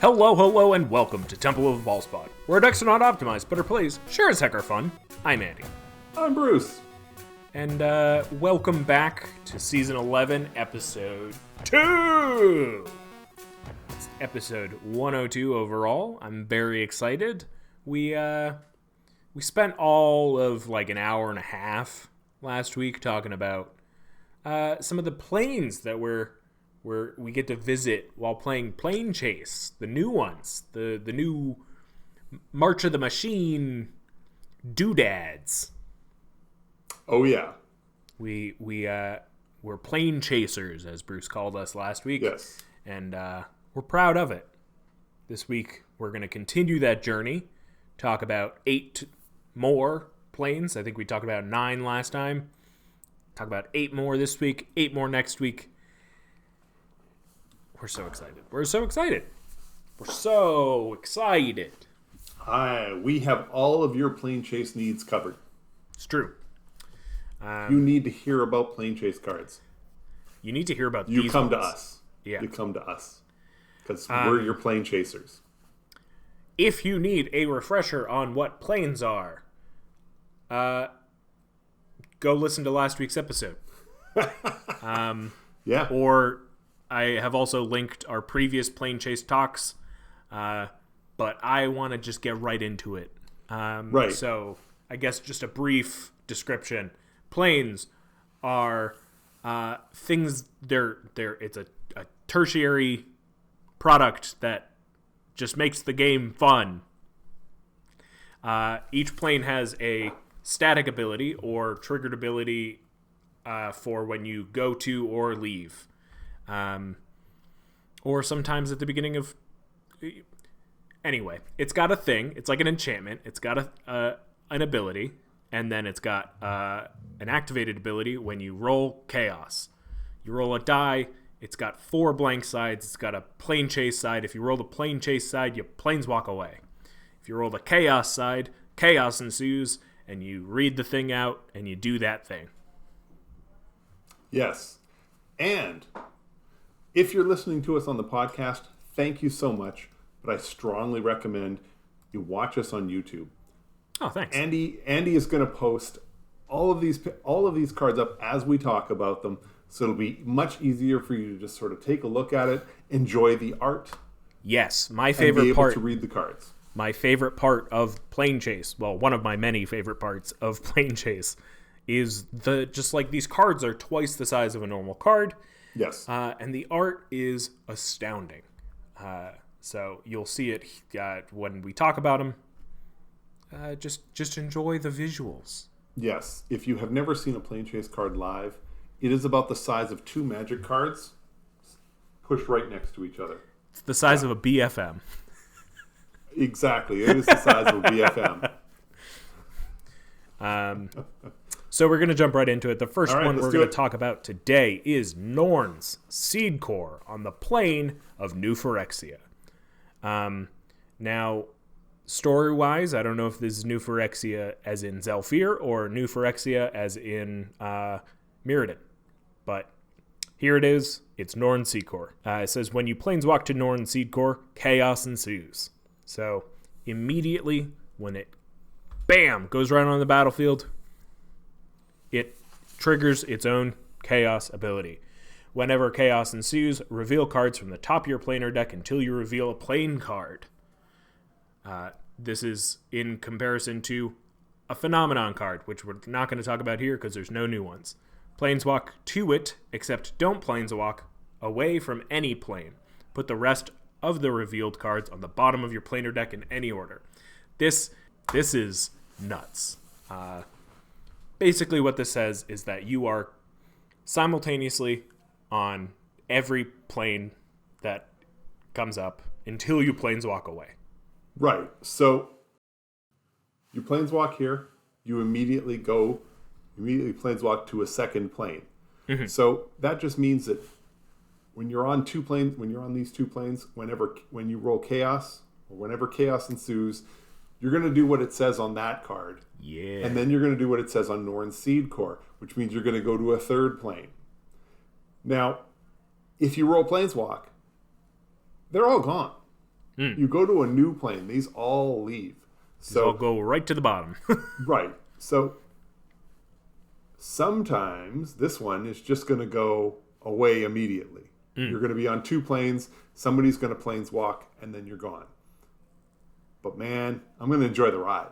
Hello, hello, and welcome to Temple of Ballspot, where our decks are not optimized, but our plays sure as heck are fun. I'm Andy. I'm Bruce. And welcome back to Season 11, Episode 2! It's episode 102 overall. I'm very excited. We spent all of like an hour and a half last week talking about some of the planes that we get to visit while playing Planechase, the new ones, the new March of the Machine doodads. Oh yeah, we're plane chasers, as Bruce called us last week. Yes, and we're proud of it. This week we're going to continue that journey, talk about 8 more planes. I think we talked about 9 last time. Talk about 8 more this week, 8 more next week. We're so excited. We're so excited. We have all of your Planechase needs covered. It's true. You need to hear about Planechase cards. You need to hear about you these come ones. to us. Yeah. You come to us. Because we're your Planechasers. If you need a refresher on what planes are, go listen to last week's episode. Yeah. Or I have also linked our previous Planechase talks, but I want to just get right into it. Right. So I guess just a brief description. Planes are things. It's a tertiary product that just makes the game fun. Each plane has a static ability or triggered ability for when you go to or leave. Or sometimes at the beginning of... Anyway, it's got a thing. It's like an enchantment. It's got an ability. And then it's got an activated ability when you roll Chaos. You roll a die. It's got 4 blank sides. It's got a Planechase side. If you roll the Planechase side, you planeswalk away. If you roll the Chaos side, Chaos ensues, and you read the thing out, and you do that thing. Yes. And if you're listening to us on the podcast, thank you so much. But I strongly recommend you watch us on YouTube. Oh, thanks. Andy is going to post all of these cards up as we talk about them, so it'll be much easier for you to just sort of take a look at it, enjoy the art. Yes, my favorite and be able part to read the cards. My favorite part of Planechase, well, one of my many favorite parts of Planechase, is just like these cards are twice the size of a normal card. Yes. And the art is astounding. So you'll see it when we talk about them. Just enjoy the visuals. Yes. If you have never seen a Planechase card live, it is about the size of 2 Magic cards pushed right next to each other. It's the size of a BFM. Exactly. It is the size of a BFM. So we're going to jump right into it. The first one we're going to talk about today is Norn's Seedcore on the plane of New Phyrexia. Now, story-wise, I don't know if this is New Phyrexia as in Zhalfir or New Phyrexia as in Mirrodin. But here it is. It's Norn Seedcore. It says, when you planeswalk to Norn Seedcore, chaos ensues. So immediately when it, bam, goes right on the battlefield, it triggers its own chaos ability. Whenever chaos ensues, reveal cards from the top of your planar deck until you reveal a plane card. This is in comparison to a Phenomenon card, which we're not going to talk about here because there's no new ones. Planeswalk to it, except don't planeswalk away from any plane. Put the rest of the revealed cards on the bottom of your planar deck in any order. This is nuts. Basically what this says is that you are simultaneously on every plane that comes up until you planeswalk away. Right. So you planeswalk here, you immediately planeswalk to a second plane. Mm-hmm. So that just means that when you're on these 2 planes, when you roll chaos or whenever chaos ensues, you're going to do what it says on that card. Yeah. And then you're going to do what it says on Norn Seedcore, which means you're going to go to a 3rd plane. Now, if you roll planeswalk, they're all gone. You go to a new plane, these all leave. So I'll go right to the bottom. Right. So sometimes this one is just going to go away immediately. You're going to be on 2 planes, somebody's going to planeswalk, and then you're gone. But man, I'm going to enjoy the ride.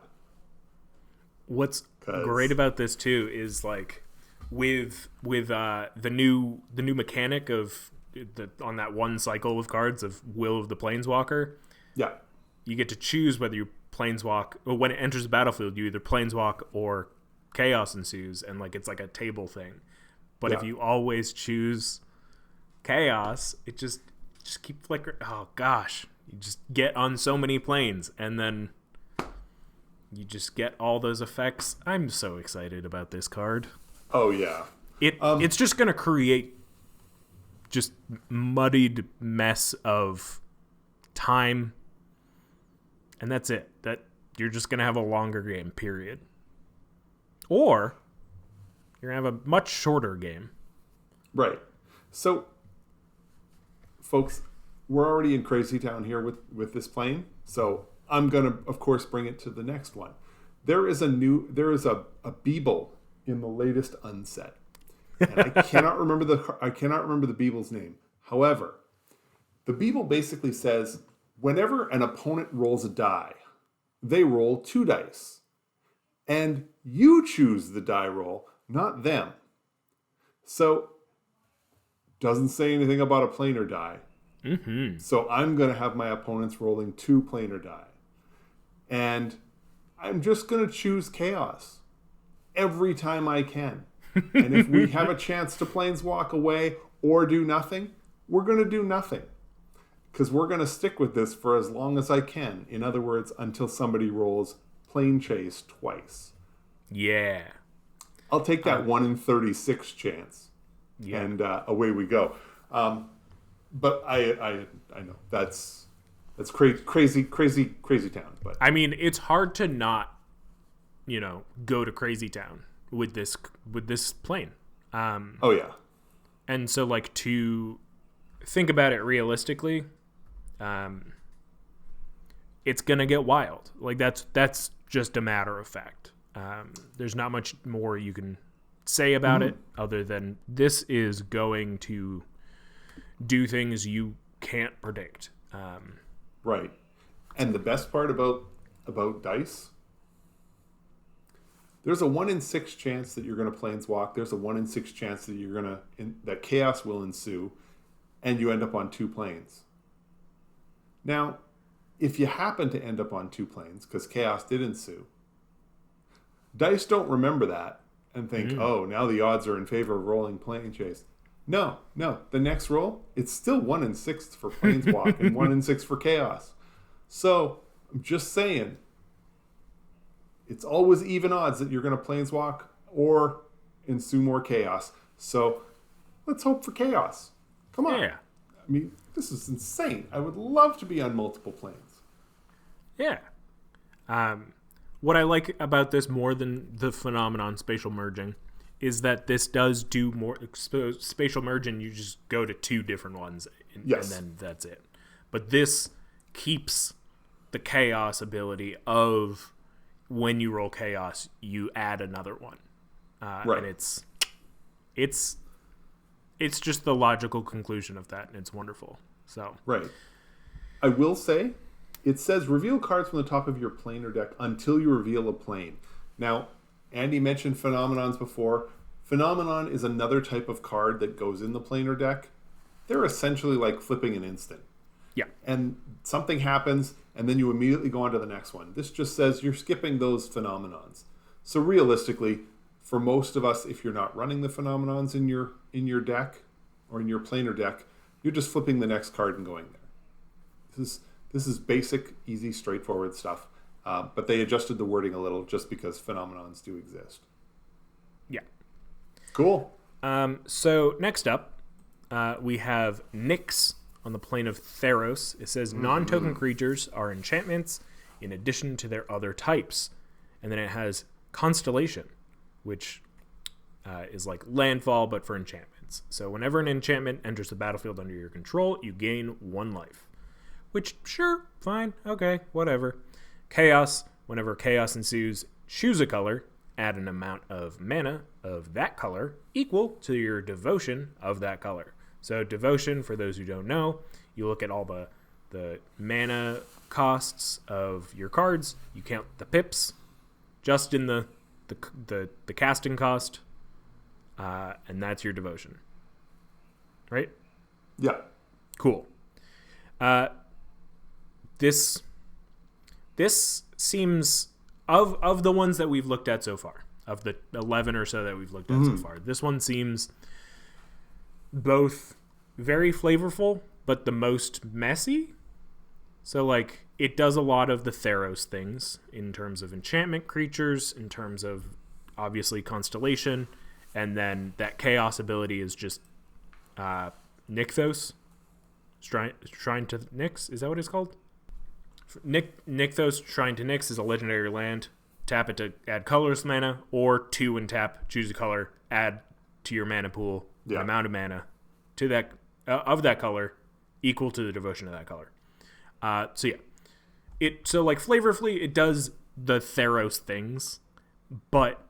What's great about this too is like with the new mechanic of on that one cycle of cards of Will of the Planeswalker. Yeah. You get to choose whether you planeswalk, or when it enters the battlefield, you either planeswalk or chaos ensues, and like it's like a table thing. But if you always choose chaos, it just keep flickering. Oh gosh, you just get on so many planes, and then you just get all those effects. I'm so excited about this card. Oh yeah. It's just gonna create just muddied mess of time, and that's it. That you're just gonna have a longer game, period. Or you're gonna have a much shorter game. Right. So, folks, we're already in Crazy Town here with this plane. So I'm gonna, of course, bring it to the next one. There is a Beeble in the latest unset, and I cannot remember the Beeble's name. However, the Beeble basically says whenever an opponent rolls a die, they roll 2 dice, and you choose the die roll, not them. So doesn't say anything about a planar die. Mm-hmm. So I'm going to have my opponents rolling 2 planar die. And I'm just going to choose chaos every time I can. And if we have a chance to planeswalk away or do nothing, we're going to do nothing. Because we're going to stick with this for as long as I can. In other words, until somebody rolls Planechase twice. Yeah. I'll take that 1 in 36 chance. Yeah. And away we go. But I know that's crazy town. But I mean, it's hard to not, go to Crazy Town with this plane. Oh yeah. And so like to think about it realistically, it's gonna get wild. Like that's just a matter of fact. There's not much more you can say about it other than this is going to do things you can't predict. Right. And the best part about dice, there's a 1 in 6 chance that you're going to planeswalk. There's a 1 in 6 chance that that chaos will ensue, and you end up on 2 planes. Now, if you happen to end up on 2 planes because chaos did ensue, dice don't remember that and think, oh, now the odds are in favor of rolling Planechase. No. The next roll, it's still 1 in 6 for planeswalk and 1 in 6 for chaos. So I'm just saying, it's always even odds that you're going to planeswalk or ensue more chaos. So let's hope for chaos. Come on. Yeah. I mean, this is insane. I would love to be on multiple planes. Yeah. What I like about this more than the phenomenon spatial merging is that this does do more spatial merging. You just go to 2 different ones and then that's it. But this keeps the chaos ability of when you roll chaos, you add another one. Right. And it's just the logical conclusion of that, and it's wonderful. So right. I will say, it says reveal cards from the top of your planar deck until you reveal a plane. Now, Andy mentioned phenomenons before. Phenomenon is another type of card that goes in the planar deck. They're essentially like flipping an instant. Yeah. And something happens, and then you immediately go on to the next one. This just says you're skipping those phenomenons. So realistically, for most of us, if you're not running the phenomenons in your deck or in your planar deck, you're just flipping the next card and going there. This is basic, easy, straightforward stuff. But they adjusted the wording a little just because phenomenons do exist. Yeah. Cool. So next up, we have Nyx on the plane of Theros. It says non-token creatures are enchantments in addition to their other types. And then it has Constellation, which is like landfall, but for enchantments. So whenever an enchantment enters the battlefield under your control, you gain 1 life. which, sure, fine, okay, whatever. Chaos, whenever chaos ensues, choose a color, add an amount of mana of that color equal to your devotion of that color. So devotion, for those who don't know, you look at all the mana costs of your cards, you count the pips just in the casting cost, and that's your devotion. Right? Yeah. Cool. This seems, of the ones that we've looked at so far, of the 11 or so that we've looked at so far, this one seems both very flavorful but the most messy. So like it does a lot of the Theros things in terms of enchantment creatures, in terms of obviously constellation, and then that chaos ability is just Nykthos, Shrine to Nyx. Is that what it's called? Nykthos Shrine to Nyx is a legendary land. Tap it to add colorless mana, or 2 and tap, choose a color, add to your mana pool an amount of mana to that of that color equal to the devotion of that color. So like flavorfully, it does the Theros things, but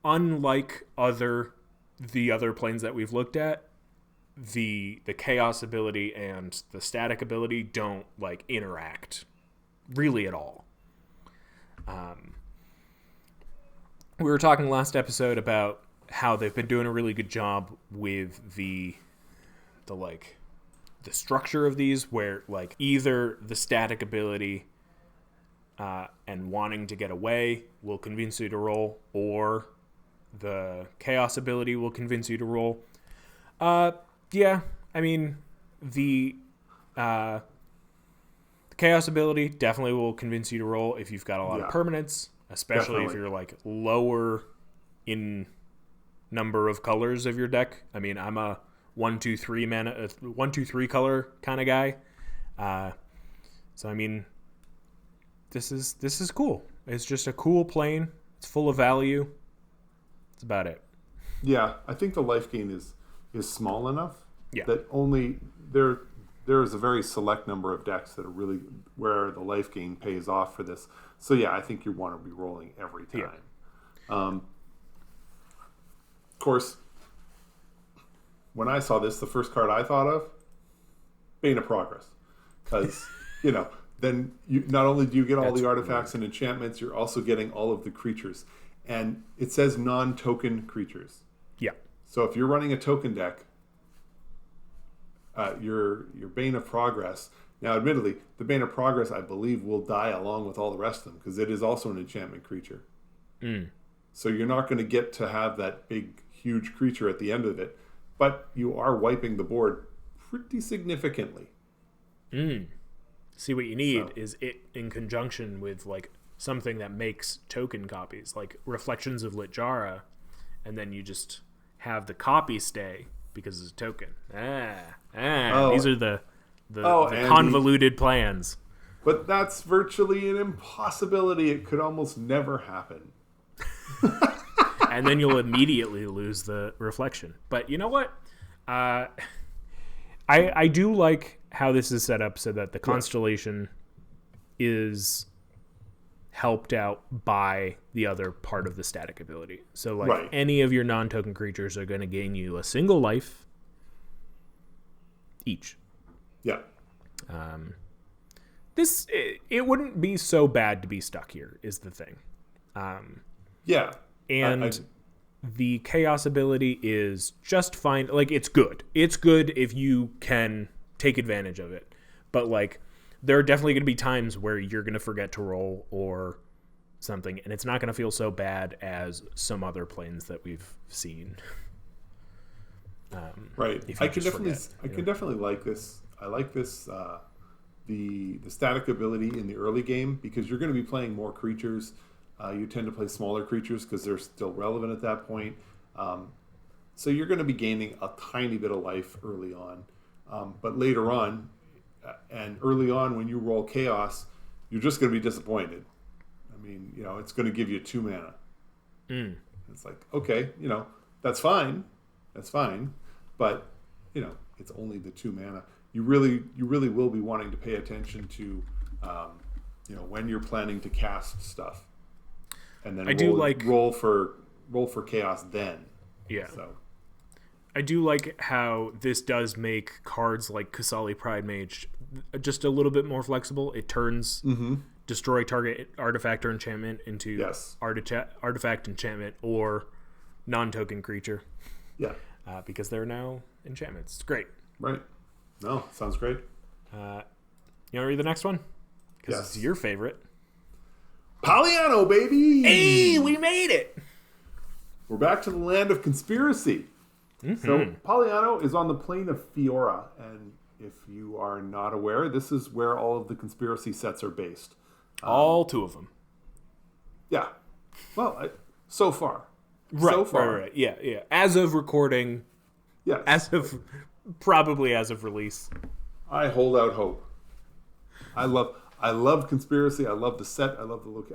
unlike the other planes that we've looked at, the chaos ability and the static ability don't like interact really at all. We were talking last episode about how they've been doing a really good job with the structure of these, where like either the static ability and wanting to get away will convince you to roll, or the chaos ability will convince you to roll. Yeah, I mean, the chaos ability definitely will convince you to roll if you've got a lot of permanents, especially if you're like lower in number of colors of your deck. I mean, I'm a 1-2-3 mana, 1-2-3 color kind of guy. So I mean, this is cool. It's just a cool plane. It's full of value. That's about it. Yeah, I think the life gain is small enough that only there is a very select number of decks that are really where the life gain pays off for this. So yeah, I think you want to be rolling every time. Yeah. Of course, when I saw this, the first card I thought of, Bane of Progress, because then you not only do you get all the artifacts and enchantments, you're also getting all of the creatures, and it says non-token creatures. Yeah. So if you're running a token deck, your Bane of Progress. Now, admittedly, the Bane of Progress, I believe, will die along with all the rest of them because it is also an enchantment creature. So you're not going to get to have that big, huge creature at the end of it, but you are wiping the board pretty significantly. See, what you need is it in conjunction with like something that makes token copies, like Reflections of Litjara, and then you just have the copy stay because it's a token. These are the convoluted plans. But that's virtually an impossibility. It could almost never happen. And then you'll immediately lose the reflection. But you know what? I do like how this is set up so that the constellation is helped out by the other part of the static ability. So like any of your non-token creatures are going to gain you a single life each. Yeah. It wouldn't be so bad to be stuck here is the thing. Yeah. And the chaos ability is just fine. Like, it's good. It's good if you can take advantage of it. But like, there are definitely going to be times where you're going to forget to roll or something, and it's not going to feel so bad as some other planes that we've seen. Right. I can definitely like this. I like this, the static ability in the early game, because you're going to be playing more creatures. You tend to play smaller creatures because they're still relevant at that point. So you're going to be gaining a tiny bit of life early on. But later on, and early on when you roll chaos, you're just going to be disappointed. I mean, it's going to give you 2 mana. It's like, okay, that's fine. That's fine. But, it's only the 2 mana. You really will be wanting to pay attention to, when you're planning to cast stuff, and then roll for chaos then. Yeah. So I do like how this does make cards like Kasali Pride Mage just a little bit more flexible. It turns destroy target artifact or enchantment into artifact, enchantment, or non-token creature. Yeah. Because they're now enchantments. It's great. Right. No, sounds great. You want to read the next one? Because it's your favorite. Paliano, baby! Hey, we made it! We're back to the land of conspiracy. So Paliano is on the plane of Fiora, and if you are not aware, this is where all of the conspiracy sets are based. All 2 of them. Yeah. Well, so far. Right, so far. Right. Yeah. As of recording. Yes. Probably as of release. I hold out hope. I love conspiracy. I love the set. I love the look.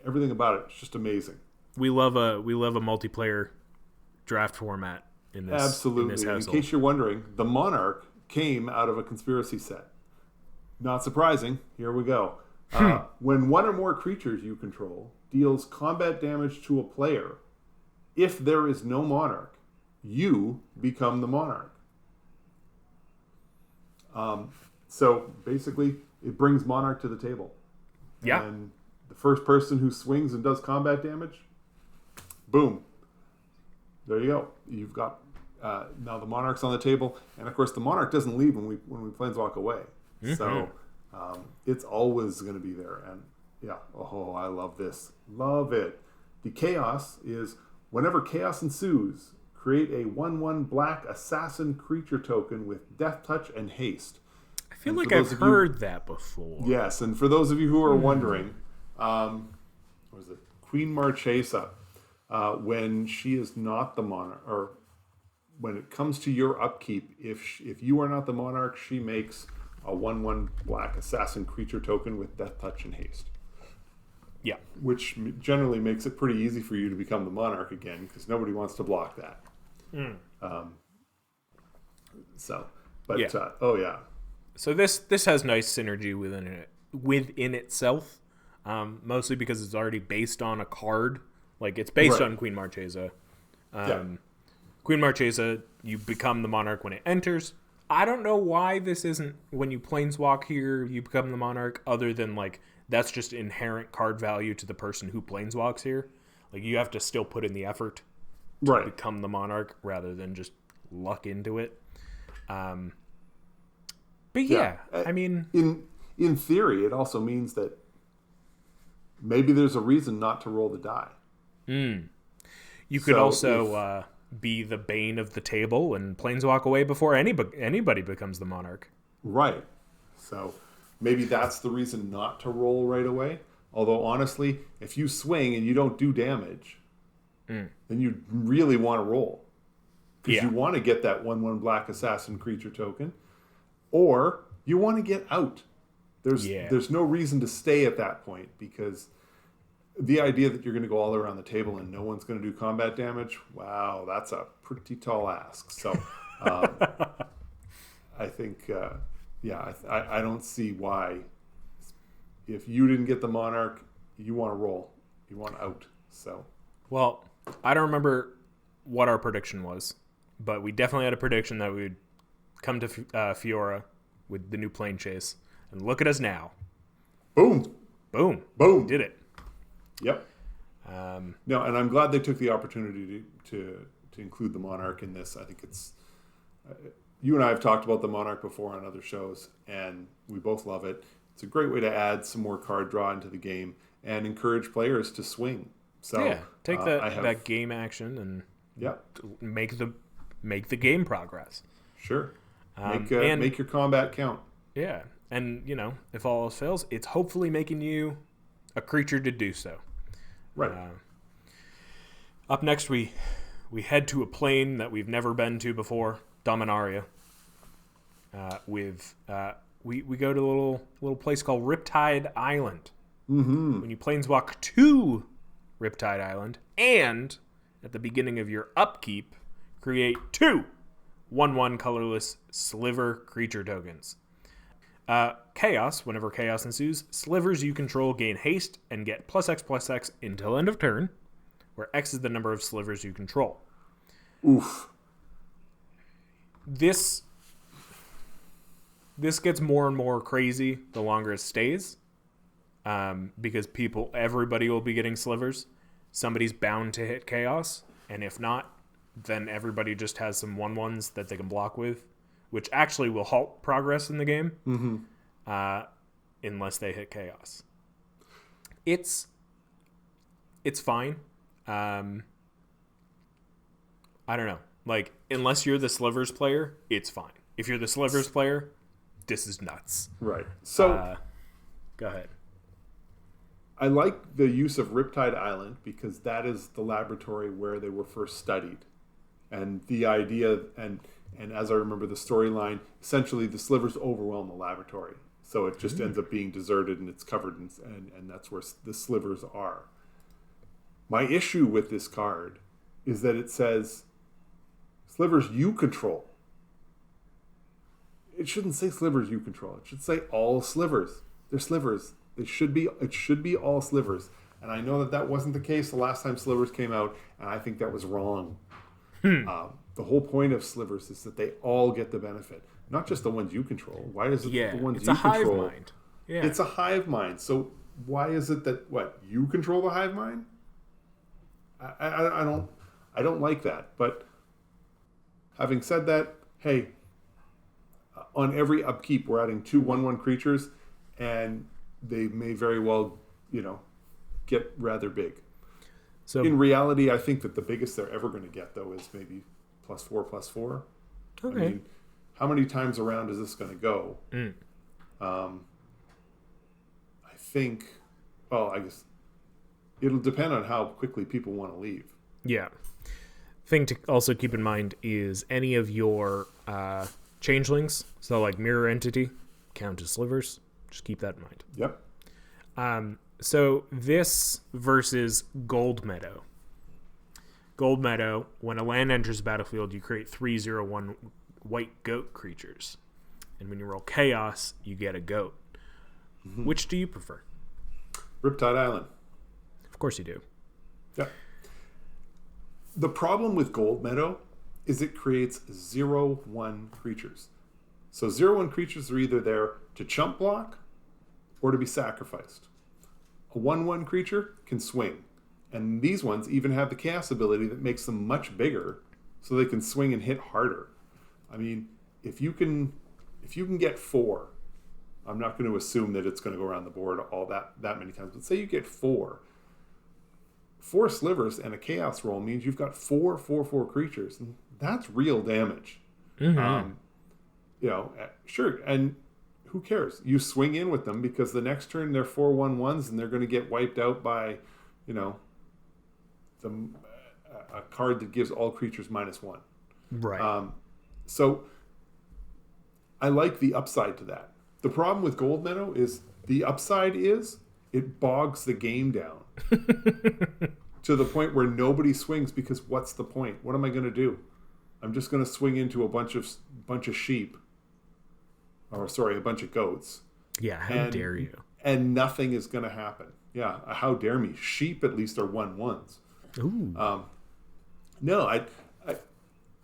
Everything about it. It's just amazing. We love a multiplayer draft format in this. Absolutely. In this household. In case you're wondering, the Monarch came out of a conspiracy set. Not surprising. Here we go. When 1 or more creatures you control deals combat damage to a player, if there is no Monarch, you become the Monarch. So basically, it brings Monarch to the table. Yeah. And the first person who swings and does combat damage, boom. There you go. You've got now the Monarch's on the table, and of course the Monarch doesn't leave when we planeswalk away. So it's always going to be there. And yeah, I love this. Love it. The chaos is whenever chaos ensues, create a 1/1 black assassin creature token with death touch and haste. I feel like I've heard that before. Yes, and for those of you who are wondering, what is it? Queen Marchesa, when she is not the monarch, or when it comes to your upkeep, if you are not the monarch, she makes a 1/1 black assassin creature token with death touch and haste. Yeah. Which generally makes it pretty easy for you to become the monarch again, because nobody wants to block that. So this has nice synergy within itself, mostly because it's already based on a card. Like it's based on Queen Marchesa. Queen Marchesa, you become the monarch when it enters. I don't know why this isn't when you planeswalk here, you become the monarch, other than like that's just inherent card value to the person who planeswalks here. Like you have to still put in the effort to become the monarch rather than just luck into it. But yeah, I mean, in theory, it also means that maybe there's a reason not to roll the die. You could also be the bane of the table and planeswalk away before anybody becomes the monarch. Right. So maybe that's the reason not to roll right away. Although honestly, if you swing and you don't do damage, then you really want to roll. Because you want to get that 1/1 black assassin creature token. Or you want to get out. There's no reason to stay at that point, because the idea that you're going to go all around the table and no one's going to do combat damage, wow, that's a pretty tall ask. So I think, I don't see why. If you didn't get the monarch, you want to roll. You want out. So, well, I don't remember what our prediction was, but we definitely had a prediction that we would come to Fiora with the new Planechase, and look at us now. Boom. Did it. Yep. No, and I'm glad they took the opportunity to include the Monarch in this. I think it's you and I have talked about the Monarch before on other shows, and we both love it. It's a great way to add some more card draw into the game and encourage players to swing. So take that game action and make the game progress. Sure. Make your combat count. Yeah, and if all else fails, it's hopefully making you a creature to do so. Right. Up next, we head to a plane that we've never been to before, Dominaria. We go to a little place called Riptide Island. When you planeswalk to Riptide Island, and at the beginning of your upkeep, create 2 1/1 colorless sliver creature tokens. Chaos, whenever chaos ensues, slivers you control gain haste and get +X/+X until end of turn, where X is the number of slivers you control. Oof. This gets more and more crazy the longer it stays, because everybody will be getting slivers. Somebody's bound to hit chaos, and if not, then everybody just has some 1/1s that they can block with, which actually will halt progress in the game, unless they hit chaos. It's fine. I don't know. Like, unless you're the slivers player, it's fine. If you're the slivers player, this is nuts. Right. So, go ahead. I like the use of Riptide Island because that is the laboratory where they were first studied. And the idea, and as I remember the storyline, essentially the slivers overwhelm the laboratory. So it just ends up being deserted and it's covered, and that's where the slivers are. My issue with this card is that it says, slivers you control. It shouldn't say slivers you control. It should say all slivers. They're slivers. It should be all slivers. And I know that wasn't the case the last time slivers came out, and I think that was wrong. The whole point of slivers is that they all get the benefit, not just the ones you control. Why is it the ones you control? It's a hive mind. Yeah. It's a hive mind. So why is it that you control the hive mind? I don't like that. But having said that, hey, on every upkeep we're adding 2 1/1 creatures, and they may very well, get rather big. So in reality, I think that the biggest they're ever going to get, though, is maybe +4/+4. Okay. I mean, how many times around is this going to go? I think, I guess it'll depend on how quickly people want to leave. Yeah. Thing to also keep in mind is any of your changelings, so like Mirror Entity, count as slivers. Just keep that in mind. Yep. So this versus Gold Meadow. Gold Meadow, when a land enters the battlefield, you create 3/0/1 white goat creatures. And when you roll chaos, you get a goat. Mm-hmm. Which do you prefer? Riptide Island. Of course you do. Yeah. The problem with Gold Meadow is it creates 0/1 creatures. So 0/1 creatures are either there to chump block or to be sacrificed. A 1/1 creature can swing. And these ones even have the chaos ability that makes them much bigger so they can swing and hit harder. I mean, if you can get 4, I'm not going to assume that it's going to go around the board all that many times, but say you get 4 slivers and a chaos roll means you've got 4/4/4 creatures, and that's real damage. Mm-hmm. Sure, and who cares? You swing in with them because the next turn they're 4/1/1s and they're going to get wiped out by, a card that gives all creatures -1. Right. So I like the upside to that. The problem with Gold Meadow is the upside is it bogs the game down to the point where nobody swings because what's the point? What am I going to do? I'm just going to swing into a bunch of sheep. A bunch of goats. Yeah, how dare you? And nothing is going to happen. Yeah, how dare me? Sheep at least are 1/1s. Ooh. No, I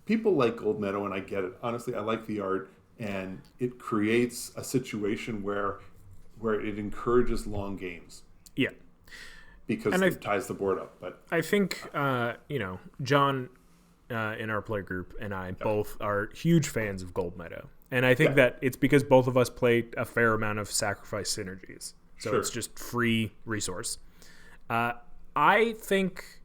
people like Gold Meadow, and I get it. Honestly, I like the art, and it creates a situation where it encourages long games. Yeah, because it ties the board up. But I think John in our play group and I both are huge fans of Gold Meadow. And I think that it's because both of us play a fair amount of sacrifice synergies. So it's just free resource. I think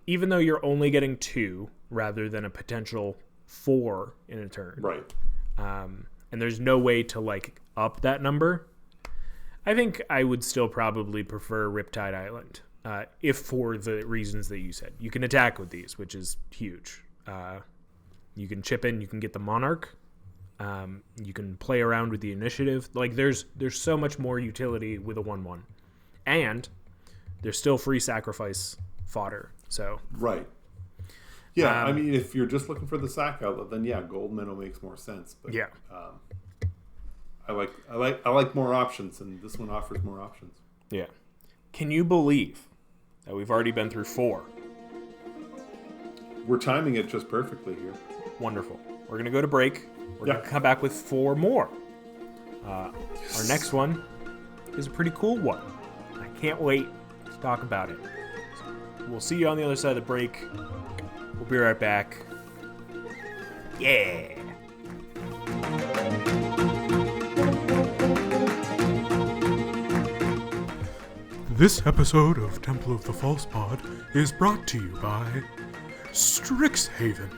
even though you're only getting 2 rather than a potential 4 in a turn. Right. And there's no way to up that number. I think I would still probably prefer Riptide Island. If for the reasons that you said. You can attack with these, which is huge. You can chip in, you can get the Monarch. You can play around with the initiative. There's so much more utility with a 1/1, and there's still free sacrifice fodder. So right. Yeah, I mean, if you're just looking for the sack outlet, then yeah, gold minnow makes more sense. But Yeah. I like more options, and this one offers more options. Yeah. Can you believe that we've already been through 4? We're timing it just perfectly here. Wonderful. We're going to go to break. We're going to come back with 4 more. Our next one is a pretty cool one. I can't wait to talk about it. So we'll see you on the other side of the break. We'll be right back. Yeah! This episode of Temple of the False Pod is brought to you by Strixhaven.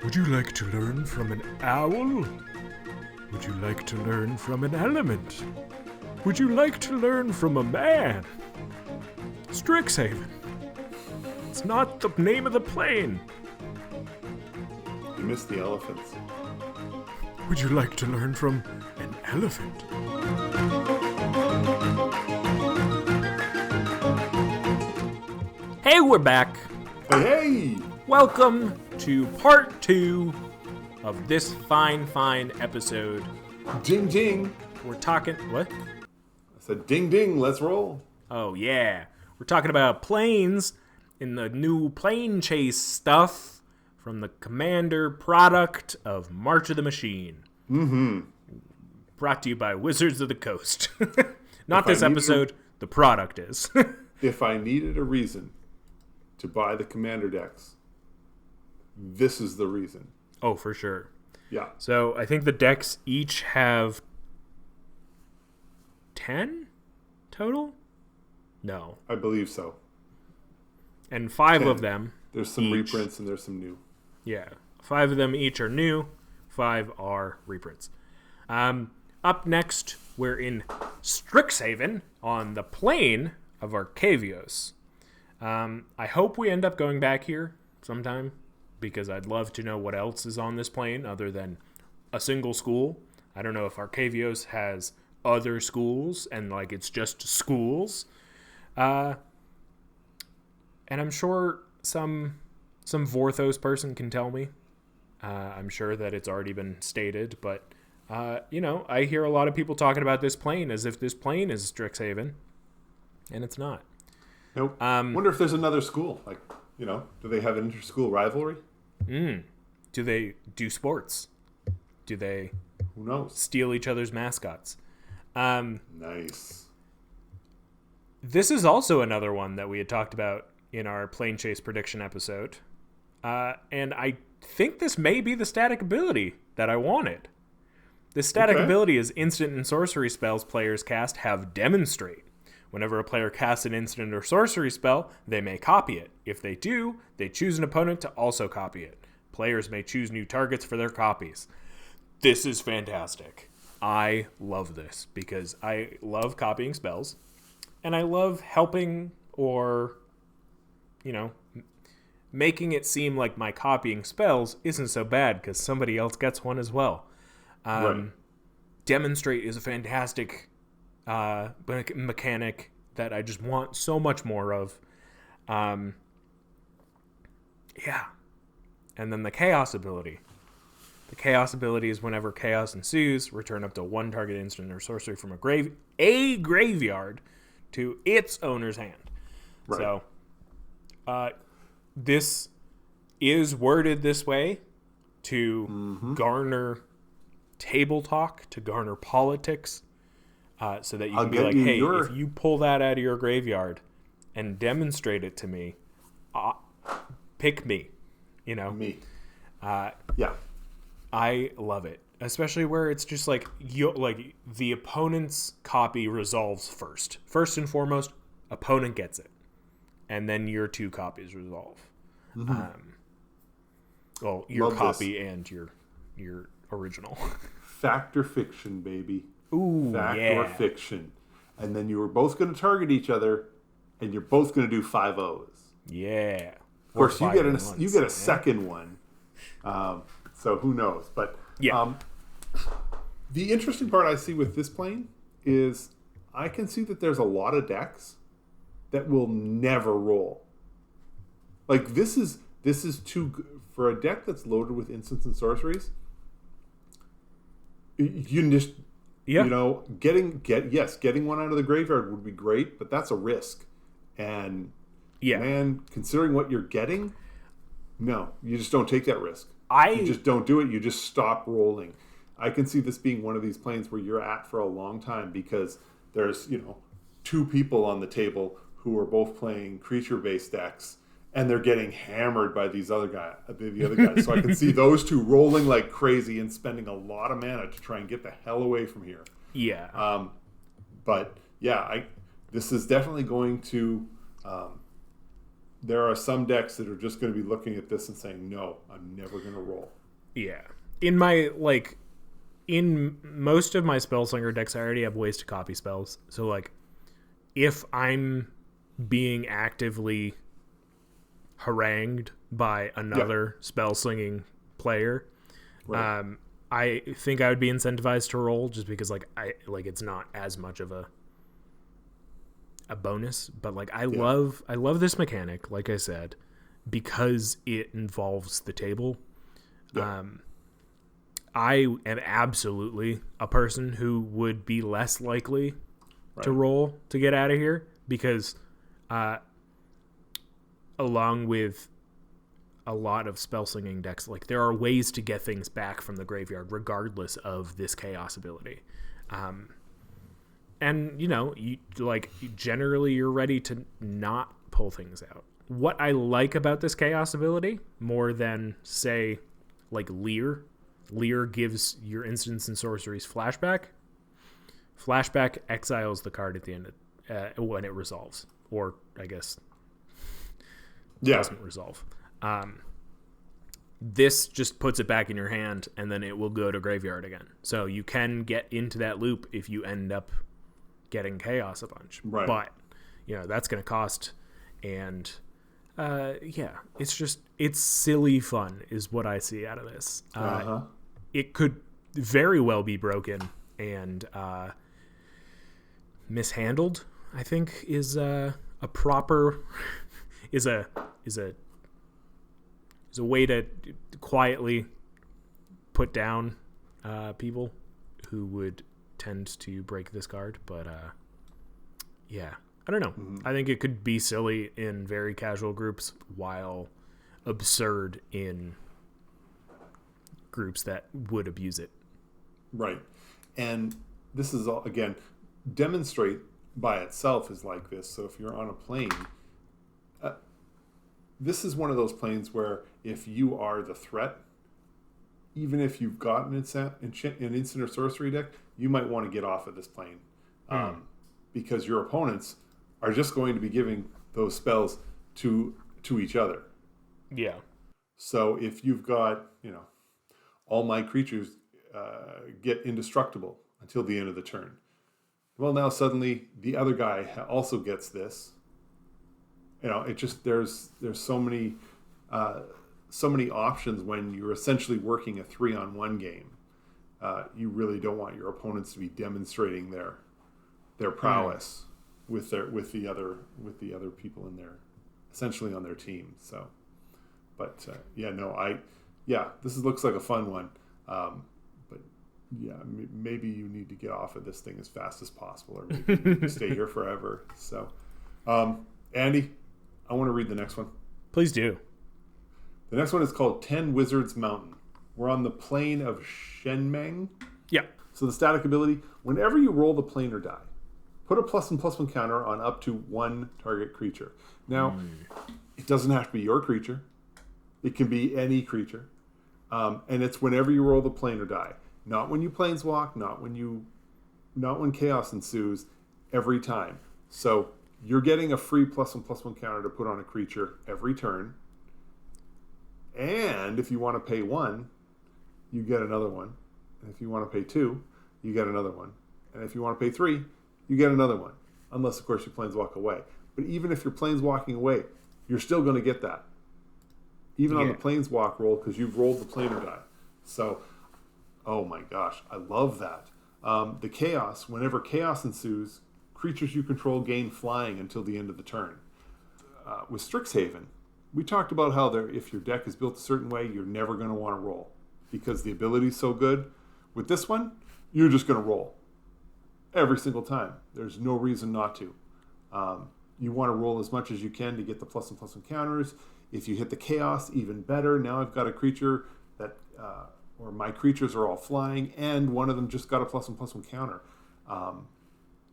Would you like to learn from an owl? Would you like to learn from an element? Would you like to learn from a man? Strixhaven. It's not the name of the plane. You missed the elephants. Would you like to learn from an elephant? Hey, we're back. Hey! Welcome to part 2 of this fine episode. Ding ding! We're talking... What? I said ding ding, let's roll. Oh, yeah. We're talking about planes in the new Planechase stuff from the Commander product of March of the Machine. Mm-hmm. Brought to you by Wizards of the Coast. Not this episode, the product is. If I needed a reason to buy the Commander decks, this is the reason. Oh, for sure. Yeah. So I think the decks each have 10 total? No. I believe so. And 5 10. of them. There's some each. reprints and there's some new. Yeah. 5 of them each are new. 5 are reprints. Up next, we're in Strixhaven on the plane of Arcavios. I hope we end up going back here sometime, because I'd love to know what else is on this plane other than a single school. I don't know if Arcavios has other schools and like it's just schools. And I'm sure some Vorthos person can tell me. I'm sure that it's already been stated, but I hear a lot of people talking about this plane as if this plane is Strixhaven, and it's not. Nope. Wonder if there's another school. Like, do they have an inter-school rivalry? Do they do sports? Do they? Who knows? Steal each other's mascots? Nice. This is also another one that we had talked about in our Planechase prediction episode, and I think this may be the static ability that I wanted. This static ability is instant and sorcery spells players cast have Demonstrate. Whenever a player casts an instant or sorcery spell, they may copy it. If they do, they choose an opponent to also copy it. Players may choose new targets for their copies. This is fantastic. I love this because I love copying spells, and I love helping or, making it seem like my copying spells isn't so bad because somebody else gets one as well. Right. Demonstrate is a fantastic mechanic that I just want so much more of. And then the chaos ability. The chaos ability is whenever chaos ensues, return up to 1 target instant or sorcery from a graveyard to its owner's hand. Right. So this is worded this way to garner table talk, to garner politics, so that you can be like, hey, if you pull that out of your graveyard and demonstrate it to me, pick me, Me. Yeah. I love it, especially where it's just like the opponent's copy resolves first. First and foremost, opponent gets it, and then your 2 copies resolve. Your Love copy and your original. Fact or fiction, baby. Ooh, Fact or fiction. And then you were both going to target each other, and you're both going to do 5-0s. Yeah. Of course, you get a second one. So who knows? But the interesting part I see with this plane is I can see that there's a lot of decks that will never roll. Like this is for a deck that's loaded with instants and sorceries. You just getting one out of the graveyard would be great, but that's a risk. And man, considering what you're getting, no, you just don't take that risk. You just don't do it. You just stop rolling. I can see this being one of these planes where you're at for a long time because there's, two people on the table who are both playing creature-based decks, and they're getting hammered by the other guys. So I can see those two rolling like crazy and spending a lot of mana to try and get the hell away from here. Yeah. This is definitely going to. There are some decks that are just going to be looking at this and saying, "No, I'm never going to roll." Yeah. In most of my Spellslinger decks, I already have ways to copy spells. So, if I'm being actively harangued by another spell-slinging player, right. I think I would be incentivized to roll just because, it's not as much of a bonus. But, I love this mechanic, like I said, because it involves the table. Yeah. I am absolutely a person who would be less likely to roll to get out of here because along with a lot of spell-slinging decks, there are ways to get things back from the graveyard regardless of this chaos ability. And, generally you're ready to not pull things out. What I like about this chaos ability, more than, say, Leer gives your instants and sorceries flashback. Flashback exiles the card at the end when it resolves. Or, I guess, doesn't resolve. This just puts it back in your hand, and then it will go to graveyard again. So you can get into that loop if you end up getting chaos a bunch. Right. But, that's going to cost. And, it's silly fun is what I see out of this. It could very well be broken and mishandled, I think, is a proper is a way to quietly put down people who would tend to break this card. But I don't know. Mm-hmm. I think it could be silly in very casual groups while absurd in groups that would abuse it. Right. And this is all, again, demonstrate by itself is like this. So if you're on a plane, this is one of those planes where if you are the threat, even if you've got an instant or sorcery deck, you might want to get off of this plane because your opponents are just going to be giving those spells to each other. Yeah. So if you've got, all my creatures get indestructible until the end of the turn. Well, now suddenly the other guy also gets this. It just there's so many options when you're essentially working a 3-on-1 game. You really don't want your opponents to be demonstrating their prowess with the other people in there, essentially on their team. So, but this looks like a fun one. But yeah, maybe you need to get off of this thing as fast as possible, or maybe you can stay here forever. So, Andy, I want to read the next one. Please do. The next one is called 10 Wizards Moutain. We're on the plane of Shenmeng. Yeah. So the static ability, whenever you roll the plane or die, put a +1/+1 counter on up to one target creature. Now, it doesn't have to be your creature. It can be any creature. And it's whenever you roll the plane or die. Not when you planeswalk, not when chaos ensues, every time. So you're getting a free +1/+1 counter to put on a creature every turn. And if you want to pay 1, you get another one. And if you want to pay 2, you get another one. And if you want to pay 3, you get another one. Unless, of course, you planeswalk away. But even if you're planeswalking away, you're still going to get that. Even on the planeswalk roll, because you've rolled the planar die. So, oh my gosh, I love that. The chaos, whenever chaos ensues, creatures you control gain flying until the end of the turn. With Strixhaven, we talked about how if your deck is built a certain way, you're never going to want to roll because the ability is so good. With this one, you're just going to roll every single time. There's no reason not to. You want to roll as much as you can to get the +1/+1 counters. If you hit the chaos, even better. Now I've got a creature that, or my creatures are all flying, and one of them just got a +1/+1 counter.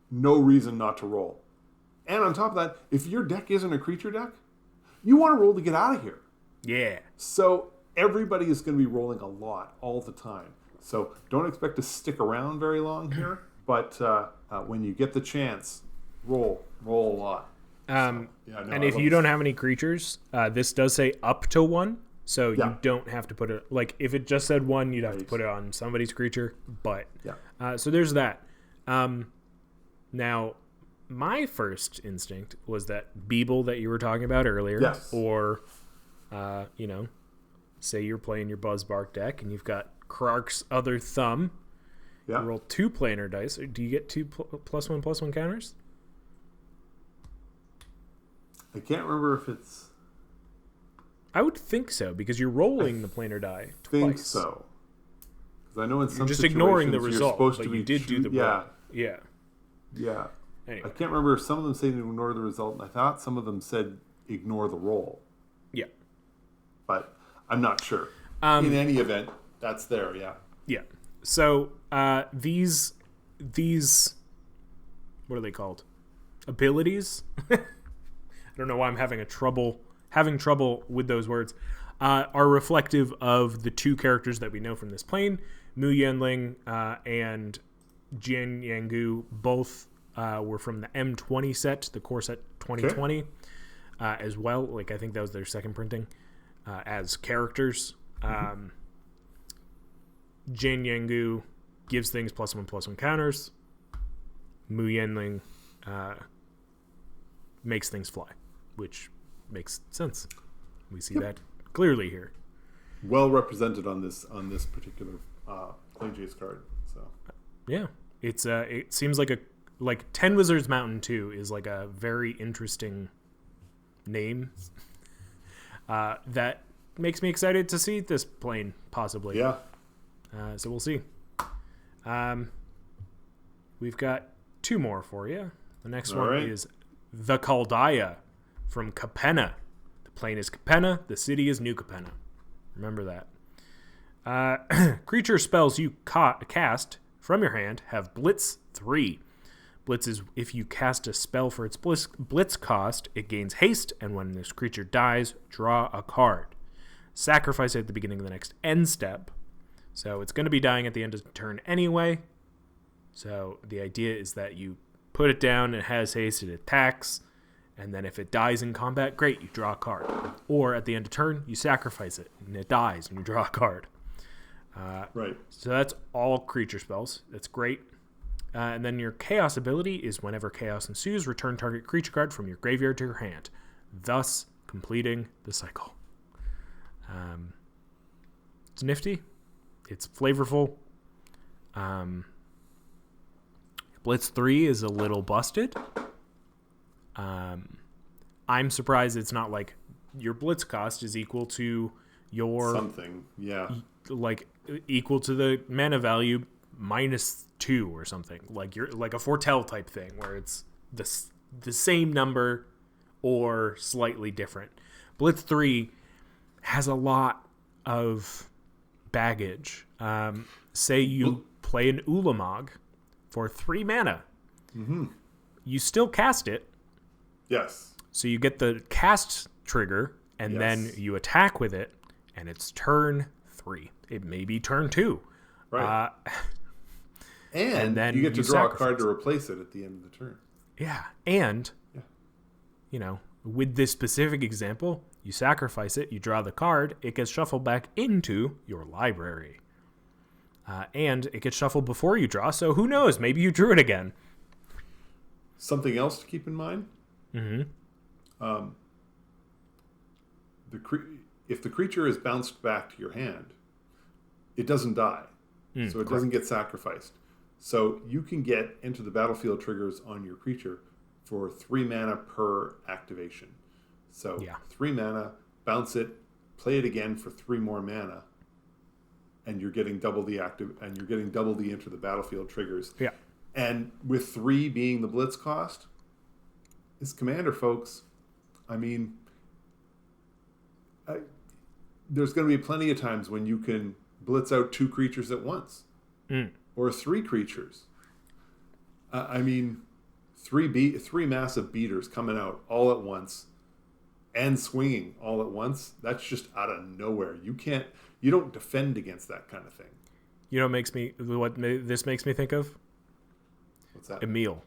No reason not to roll. And on top of that, if your deck isn't a creature deck, you want to roll to get out of here. Yeah. So everybody is going to be rolling a lot all the time. So don't expect to stick around very long here. But when you get the chance, roll a lot. And if you don't have any creatures, this does say up to 1. So you don't have to put it... Like, if it just said 1, you'd have to put it on somebody's creature. But so there's that. Now... My first instinct was that Beeble that you were talking about earlier. Yes. Or, say you're playing your Buzzbark deck and you've got Krark's Other Thumb. Yeah. You roll 2 planar dice. Do you get 2 +1/+1 counters? I can't remember if it's... I would think so, because you're rolling the planar die twice. I think so. Because I know in some just ignoring the result, supposed but to you did do the roll. Yeah. Anyway. I can't remember if some of them say to ignore the result, and I thought some of them said ignore the roll. Yeah. But I'm not sure. In any event, that's there, Yeah. So these what are they called? Abilities? I don't know why I'm having trouble with those words. Are reflective of the 2 characters that we know from this plane. Mu Yanling and Jian Yangu both were from the M20 set, the core set 2020, as well. Like, I think that was their second printing as characters. Jian Yangu gives things +1/+1 counters. Mu Yanling makes things fly, which makes sense. We see that clearly here. Well represented on this particular Planechase card. So yeah, it's it seems like 10 Wizards Moutain 2 is like a very interesting name that makes me excited to see this plane possibly. Yeah. So we'll see. We've got 2 more for you. The next one is the Caldaia from Capenna. The plane is Capenna. The city is New Capenna. Remember that. Creature spells you cast from your hand have Blitz 3. Blitz is if you cast a spell for its blitz cost, it gains haste, and when this creature dies, draw a card. Sacrifice it at the beginning of the next end step. So it's going to be dying at the end of the turn anyway. So the idea is that you put it down, it has haste, it attacks, and then if it dies in combat, great, you draw a card. Or at the end of turn, you sacrifice it, and it dies, and you draw a card. Right. So that's all creature spells. That's great. And then your Chaos ability is whenever Chaos ensues, return target creature card from your graveyard to your hand, thus completing the cycle. It's nifty. It's flavorful. Blitz 3 is a little busted. I'm surprised it's not like your blitz cost is equal to your... something, yeah. Like, equal to the mana value -2 or something. Like you're like a foretell type thing where it's the same number or slightly different. Blitz 3 has a lot of baggage. Say you play an Ulamog for 3 mana. Mm-hmm. You still cast it. Yes. So you get the cast trigger, and then you attack with it, and it's turn 3. It may be turn 2. Right. And then you get to draw a card to replace it at the end of the turn. Yeah. And, you know, with this specific example, you sacrifice it, you draw the card, it gets shuffled back into your library. And it gets shuffled before you draw, so who knows? Maybe you drew it again. Something else to keep in mind? Mm-hmm. If the creature is bounced back to your hand, it doesn't die. So it doesn't get sacrificed. So you can get into the battlefield triggers on your creature for 3 mana per activation. So 3 mana, bounce it, play it again for 3 more mana, and you're getting double the enter the battlefield triggers. Yeah. And with 3 being the blitz cost, it's commander, folks. I mean, there's going to be plenty of times when you can blitz out 2 creatures at once, or 3 creatures. I mean, 3 massive beaters coming out all at once and swinging all at once. That's just out of nowhere. You don't defend against that kind of thing. You know what this makes me think of? What's that? Emil.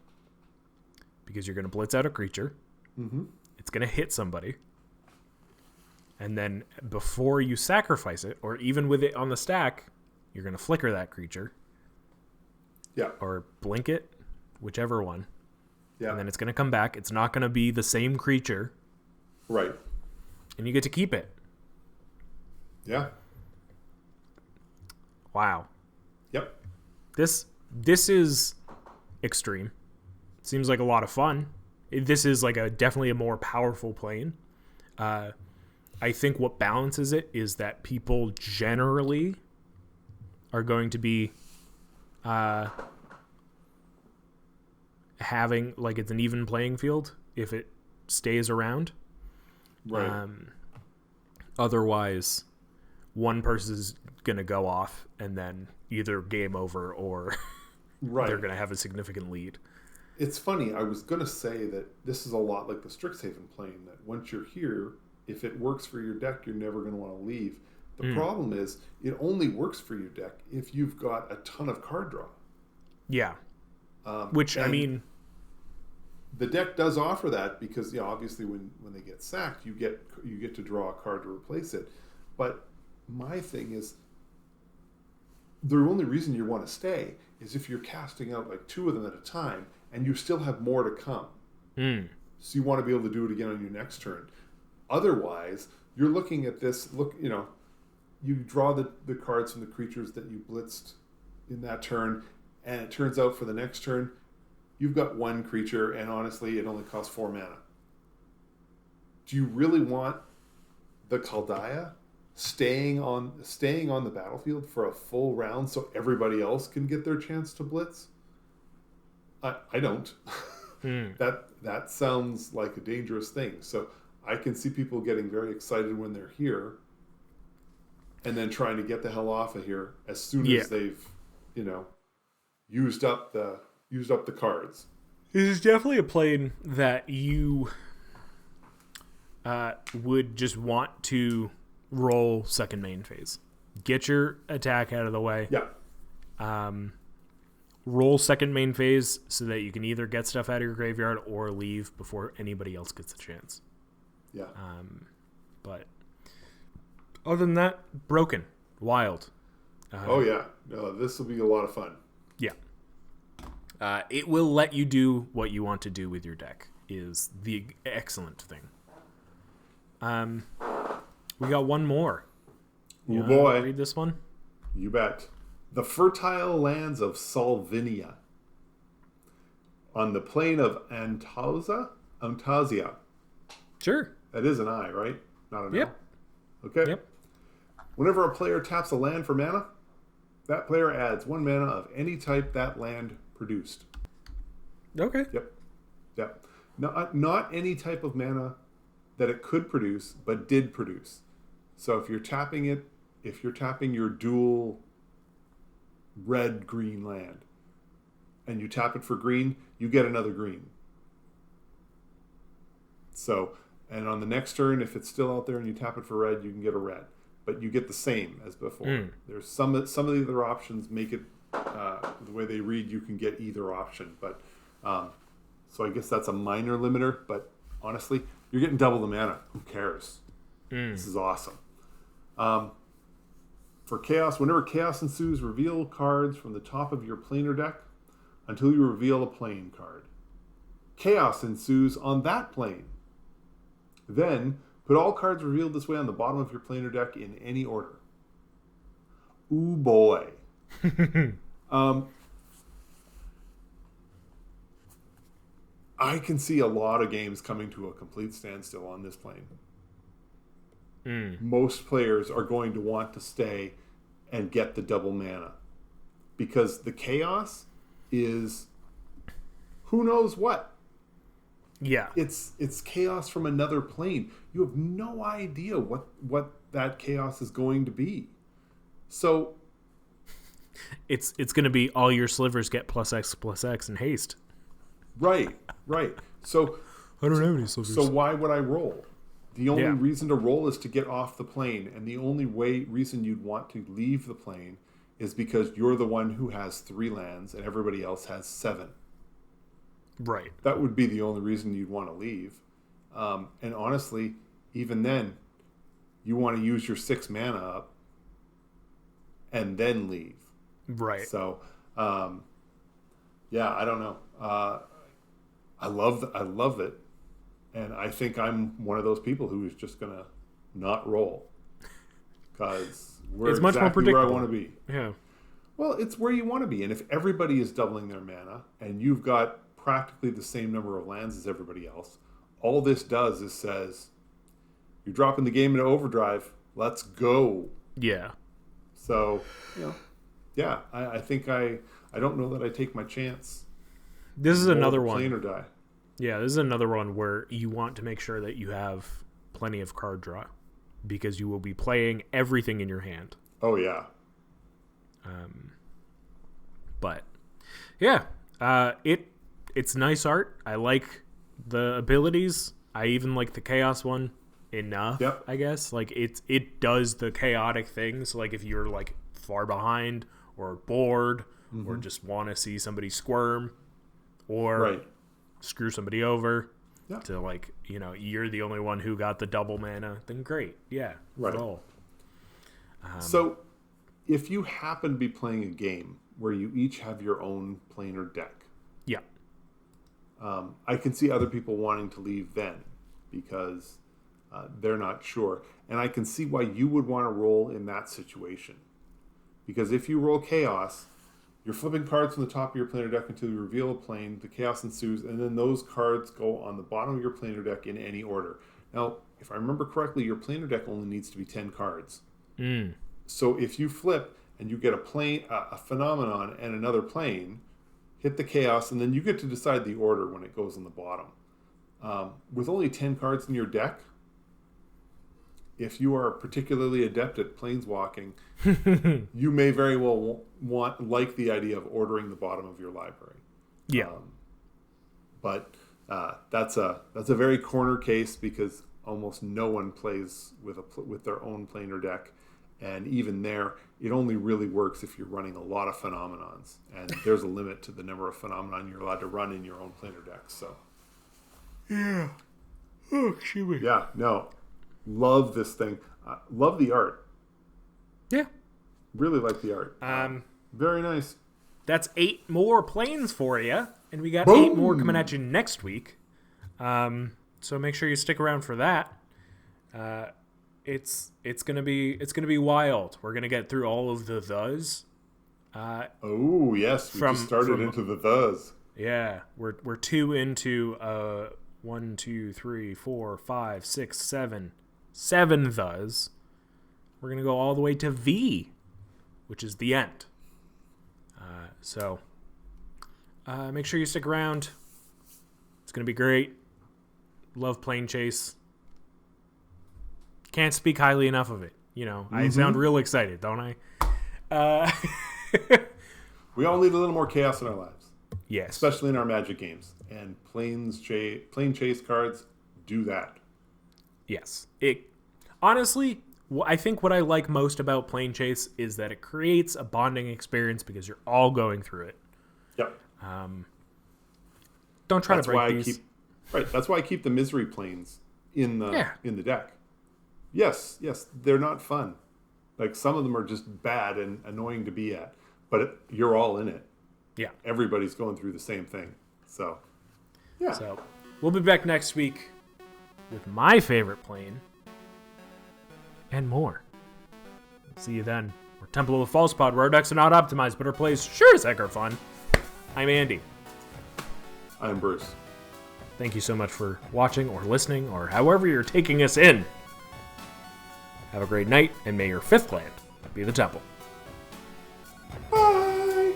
Because you're going to blitz out a creature. Mm-hmm. It's going to hit somebody. And then before you sacrifice it, or even with it on the stack, you're going to flicker that creature. Yeah. Or blink it, whichever one. Yeah. And then it's going to come back. It's not going to be the same creature. Right. And you get to keep it. Yeah. Wow. Yep. This is extreme. Seems like a lot of fun. This is like definitely a more powerful plane. I think what balances it is that people generally are going to be having, like, it's an even playing field if it stays around. Right. Otherwise, one person's going to go off and then either game over or right. they're going to have a significant lead. It's funny. I was going to say that this is a lot like the Strixhaven plane, that once you're here, if it works for your deck, you're never going to want to leave. The problem is it only works for your deck if you've got a ton of card draw. Yeah. Which, I mean... The deck does offer that because, obviously when they get sacked, you get to draw a card to replace it. But my thing is, the only reason you want to stay is if you're casting out like 2 of them at a time and you still have more to come. So you want to be able to do it again on your next turn. Otherwise, you're looking at this, you draw the cards from the creatures that you blitzed in that turn, and it turns out for the next turn, you've got 1 creature, and honestly, it only costs 4 mana. Do you really want the Caldaia staying on the battlefield for a full round so everybody else can get their chance to blitz? I don't. That sounds like a dangerous thing. So I can see people getting very excited when they're here, and then trying to get the hell off of here as soon as they've, used up the cards. This is definitely a plane that you would just want to roll second main phase. Get your attack out of the way. Yeah. Roll second main phase so that you can either get stuff out of your graveyard or leave before anybody else gets a chance. Yeah. But other than that, broken. Wild. Oh, yeah. No, this will be a lot of fun. Yeah. It will let you do what you want to do with your deck, is the excellent thing. We got one more. Oh boy. Read this one? You bet. The fertile lands of Saulvinia. On the plain of Antasia. Sure. That is an I, right? Not an Yep. L. Okay. Yep. Whenever a player taps a land for mana, that player adds 1 mana of any type that land produced. Okay. Yep. Not any type of mana that it could produce, but did produce. So if you're tapping your dual red-green land, and you tap it for green, you get another green. So, and on the next turn, if it's still out there and you tap it for red, you can get a red. But you get the same as before. There's some of the other options make it the way they read. You can get either option, but so I guess that's a minor limiter. But honestly, you're getting double the mana. Who cares? This is awesome. For chaos, whenever chaos ensues, reveal cards from the top of your planar deck until you reveal a plane card. Chaos ensues on that plane. Then put all cards revealed this way on the bottom of your planar deck in any order. Ooh boy. I can see a lot of games coming to a complete standstill on this plane. most players are going to want to stay and get the double mana. Because the chaos is who knows what. Yeah. It's chaos from another plane. You have no idea what that chaos is going to be. So it's going to be all your slivers get +X and haste. Right. So I don't have any slivers. So why would I roll? The only Yeah. reason to roll is to get off the plane, and the only reason you'd want to leave the plane is because you're the one who has 3 lands and everybody else has 7. Right. That would be the only reason you'd want to leave. And honestly, even then, you want to use your 6 mana up and then leave. Right. So, yeah, I don't know. I love it, and I think I'm one of those people who is just gonna not roll because It's much more exactly where I predictable. want to be. Yeah. Well, it's where you want to be, and if everybody is doubling their mana and you've got practically the same number of lands as everybody else, all this does is says you're dropping the game into overdrive. Let's go. Yeah. So, yeah, I think I don't know that I take my chance. This is another Roll the one. plane or die. Yeah, this is another one where you want to make sure that you have plenty of card draw because you will be playing everything in your hand. Oh yeah. But yeah, it's nice art. I like the abilities. I even like the chaos one enough. Yep. I guess like it does the chaotic things. Like if you're like far behind or bored or just want to see somebody squirm or Right. screw somebody over. Yeah. To like, you're the only one who got the double mana, then great. Yeah. Right. Roll. So, if you happen to be playing a game where you each have your own planar deck, Yeah. I can see other people wanting to leave then because they're not sure. And I can see why you would want to roll in that situation. Because if you roll chaos, you're flipping cards from the top of your planar deck until you reveal a plane, the chaos ensues, and then those cards go on the bottom of your planar deck in any order. Now, if I remember correctly, your planar deck only needs to be 10 cards. So if you flip and you get a plane, a phenomenon, and another plane, hit the chaos, and then you get to decide the order when it goes on the bottom. With only 10 cards in your deck, if you are particularly adept at planeswalking, you may very well like the idea of ordering the bottom of your library. Yeah. But that's a very corner case because almost no one plays with their own planar deck, and even there, it only really works if you're running a lot of phenomenons, and there's a limit to the number of phenomenon you're allowed to run in your own planar deck. So, Yeah. Oh, excuse me. yeah, no, love this thing. Love the art. Yeah. Really like the art. Very nice. That's 8 more planes for you, and we got Boom! 8 more coming at you next week. So make sure you stick around for that. It's gonna be wild. We're gonna get through all of the thes. Oh yes, we just started into the thes. Yeah, we're 2 into 1, 2, 3, 4, 5, 6, 7 thes. We're gonna go all the way to V, which is the end. So make sure you stick around. It's gonna be great. Love Planechase. Can't speak highly enough of it. I sound real excited, don't I? We all need a little more chaos in our lives, Yes. especially in our Magic games. And Planechase cards do that. Yes. Honestly, I think what I like most about Planechase is that it creates a bonding experience because you're all going through it. Yep. Don't try That's to break why these. That's why I keep the misery planes in the Yeah. deck. Yes, they're not fun. Like some of them are just bad and annoying to be at, but you're all in it. Yeah. Everybody's going through the same thing. So, yeah. So we'll be back next week with my favorite plane and more. See you then. We're Temple of the False Pod, where our decks are not optimized, but our plays sure as heck are fun. I'm Andy. I'm Bruce. Thank you so much for watching or listening or however you're taking us in. Have a great night, and may your 5th land be the temple. Bye!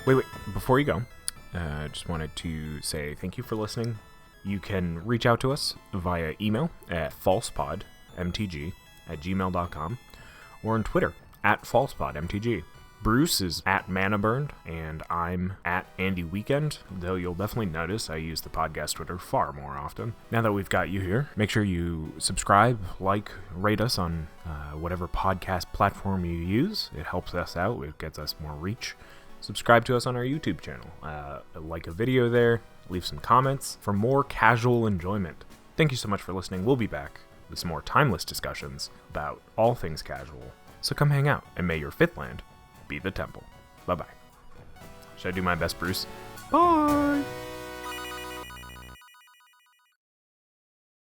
Wait, before you go, I just wanted to say thank you for listening. You can reach out to us via email at falsepodmtg@gmail.com or on Twitter @falsepodmtg. Bruce is @manaburned, and I'm @AndyWeekend, though you'll definitely notice I use the podcast Twitter far more often. Now that we've got you here, make sure you subscribe, like, rate us on whatever podcast platform you use. It helps us out. It gets us more reach. Subscribe to us on our YouTube channel. Like a video there. Leave some comments for more casual enjoyment. Thank you so much for listening. We'll be back with some more timeless discussions about all things casual. So come hang out, and may your 5th land be the temple. Bye-bye. Should I do my best, Bruce? Bye!